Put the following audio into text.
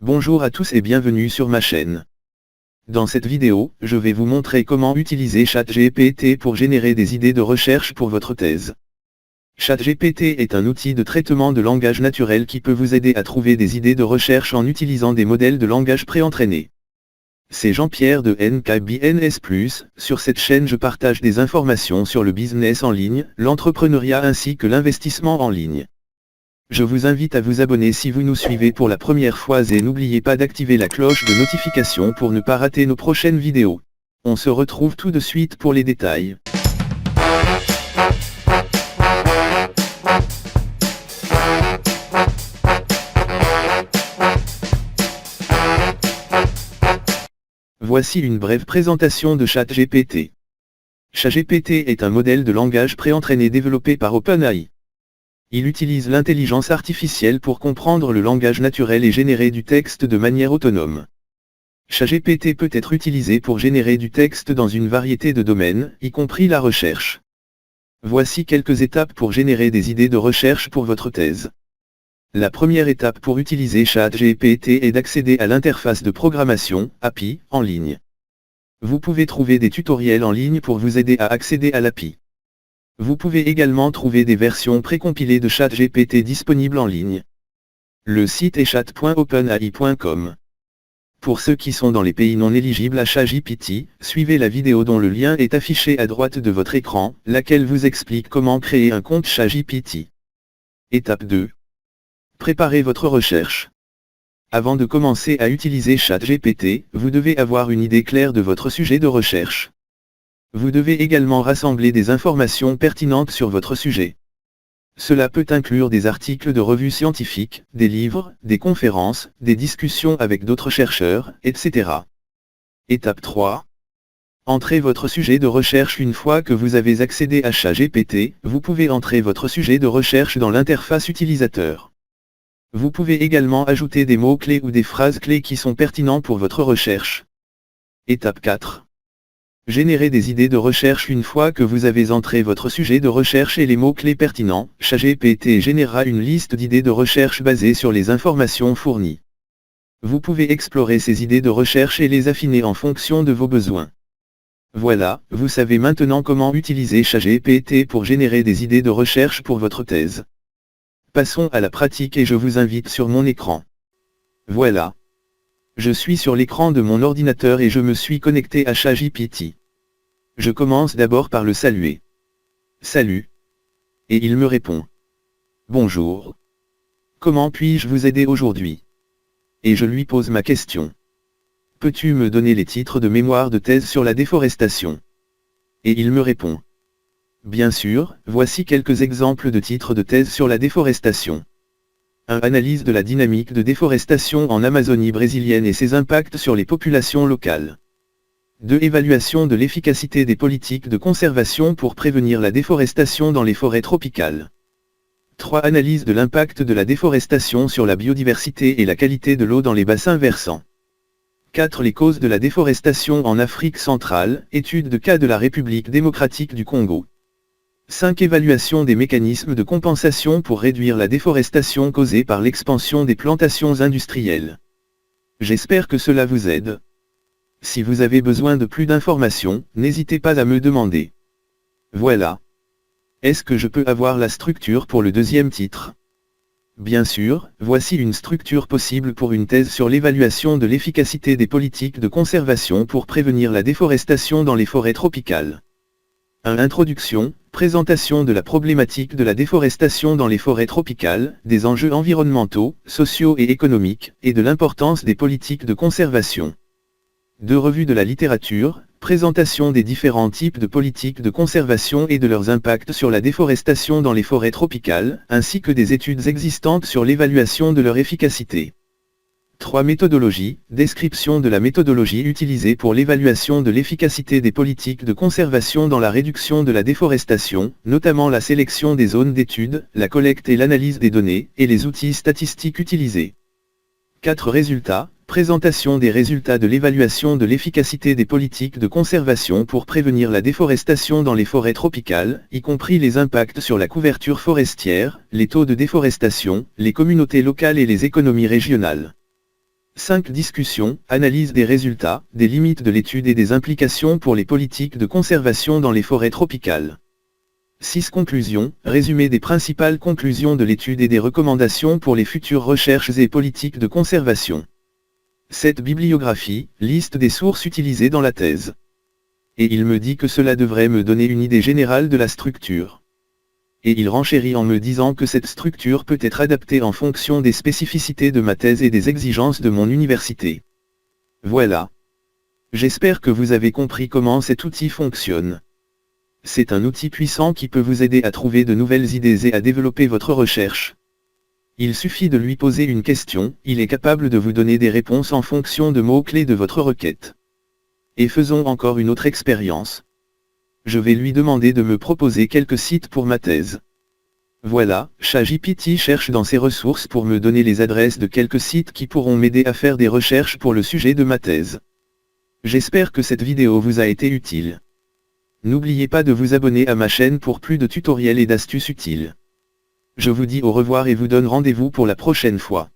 Bonjour à tous et bienvenue sur ma chaîne. Dans cette vidéo, je vais vous montrer comment utiliser ChatGPT pour générer des idées de recherche pour votre thèse. ChatGPT est un outil de traitement de langage naturel qui peut vous aider à trouver des idées de recherche en utilisant des modèles de langage préentraînés. C'est Jean-Pierre de NKBNS+. Sur cette chaîne je partage des informations sur le business en ligne, l'entrepreneuriat ainsi que l'investissement en ligne. Je vous invite à vous abonner si vous nous suivez pour la première fois et n'oubliez pas d'activer la cloche de notification pour ne pas rater nos prochaines vidéos. On se retrouve tout de suite pour les détails. Voici une brève présentation de ChatGPT. ChatGPT est un modèle de langage préentraîné développé par OpenAI. Il utilise l'intelligence artificielle pour comprendre le langage naturel et générer du texte de manière autonome. ChatGPT peut être utilisé pour générer du texte dans une variété de domaines, y compris la recherche. Voici quelques étapes pour générer des idées de recherche pour votre thèse. La première étape pour utiliser ChatGPT est d'accéder à l'interface de programmation, API, en ligne. Vous pouvez trouver des tutoriels en ligne pour vous aider à accéder à l'API. Vous pouvez également trouver des versions précompilées de ChatGPT disponibles en ligne. Le site est chat.openai.com. Pour ceux qui sont dans les pays non éligibles à ChatGPT, suivez la vidéo dont le lien est affiché à droite de votre écran, laquelle vous explique comment créer un compte ChatGPT. Étape 2. Préparez votre recherche. Avant de commencer à utiliser ChatGPT, vous devez avoir une idée claire de votre sujet de recherche. Vous devez également rassembler des informations pertinentes sur votre sujet. Cela peut inclure des articles de revues scientifiques, des livres, des conférences, des discussions avec d'autres chercheurs, etc. Étape 3. Entrez votre sujet de recherche. Une fois que vous avez accédé à ChatGPT, vous pouvez entrer votre sujet de recherche dans l'interface utilisateur. Vous pouvez également ajouter des mots-clés ou des phrases clés qui sont pertinents pour votre recherche. Étape 4. Générez des idées de recherche. Une fois que vous avez entré votre sujet de recherche et les mots-clés pertinents, ChatGPT générera une liste d'idées de recherche basées sur les informations fournies. Vous pouvez explorer ces idées de recherche et les affiner en fonction de vos besoins. Voilà, vous savez maintenant comment utiliser ChatGPT pour générer des idées de recherche pour votre thèse. Passons à la pratique et je vous invite sur mon écran. Voilà. Je suis sur l'écran de mon ordinateur et je me suis connecté à ChatGPT. Je commence d'abord par le saluer. Salut. Et il me répond. Bonjour. Comment puis-je vous aider aujourd'hui? Et je lui pose ma question. Peux-tu me donner les titres de mémoire de thèse sur la déforestation? Et il me répond. Bien sûr, voici quelques exemples de titres de thèse sur la déforestation. 1. Analyse de la dynamique de déforestation en Amazonie brésilienne et ses impacts sur les populations locales. 2. Évaluation de l'efficacité des politiques de conservation pour prévenir la déforestation dans les forêts tropicales. 3. Analyse de l'impact de la déforestation sur la biodiversité et la qualité de l'eau dans les bassins versants. 4. Les causes de la déforestation en Afrique centrale, étude de cas de la République démocratique du Congo. 5. Évaluation des mécanismes de compensation pour réduire la déforestation causée par l'expansion des plantations industrielles. J'espère que cela vous aide. Si vous avez besoin de plus d'informations, n'hésitez pas à me demander. Voilà. Est-ce que je peux avoir la structure pour le deuxième titre? Bien sûr, voici une structure possible pour une thèse sur l'évaluation de l'efficacité des politiques de conservation pour prévenir la déforestation dans les forêts tropicales. 1. Introduction, présentation de la problématique de la déforestation dans les forêts tropicales, des enjeux environnementaux, sociaux et économiques, et de l'importance des politiques de conservation. 2. Revue de la littérature, présentation des différents types de politiques de conservation et de leurs impacts sur la déforestation dans les forêts tropicales, ainsi que des études existantes sur l'évaluation de leur efficacité. 3. Méthodologie, description de la méthodologie utilisée pour l'évaluation de l'efficacité des politiques de conservation dans la réduction de la déforestation, notamment la sélection des zones d'étude, la collecte et l'analyse des données, et les outils statistiques utilisés. 4. Résultats, présentation des résultats de l'évaluation de l'efficacité des politiques de conservation pour prévenir la déforestation dans les forêts tropicales, y compris les impacts sur la couverture forestière, les taux de déforestation, les communautés locales et les économies régionales. 5 discussions, analyse des résultats, des limites de l'étude et des implications pour les politiques de conservation dans les forêts tropicales. 6 conclusions, résumé des principales conclusions de l'étude et des recommandations pour les futures recherches et politiques de conservation. 7 bibliographie, liste des sources utilisées dans la thèse. Et il me dit que cela devrait me donner une idée générale de la structure. Et il renchérit en me disant que cette structure peut être adaptée en fonction des spécificités de ma thèse et des exigences de mon université. Voilà. J'espère que vous avez compris comment cet outil fonctionne. C'est un outil puissant qui peut vous aider à trouver de nouvelles idées et à développer votre recherche. Il suffit de lui poser une question, il est capable de vous donner des réponses en fonction de mots-clés de votre requête. Et faisons encore une autre expérience. Je vais lui demander de me proposer quelques sites pour ma thèse. Voilà, ChatGPT cherche dans ses ressources pour me donner les adresses de quelques sites qui pourront m'aider à faire des recherches pour le sujet de ma thèse. J'espère que cette vidéo vous a été utile. N'oubliez pas de vous abonner à ma chaîne pour plus de tutoriels et d'astuces utiles. Je vous dis au revoir et vous donne rendez-vous pour la prochaine fois.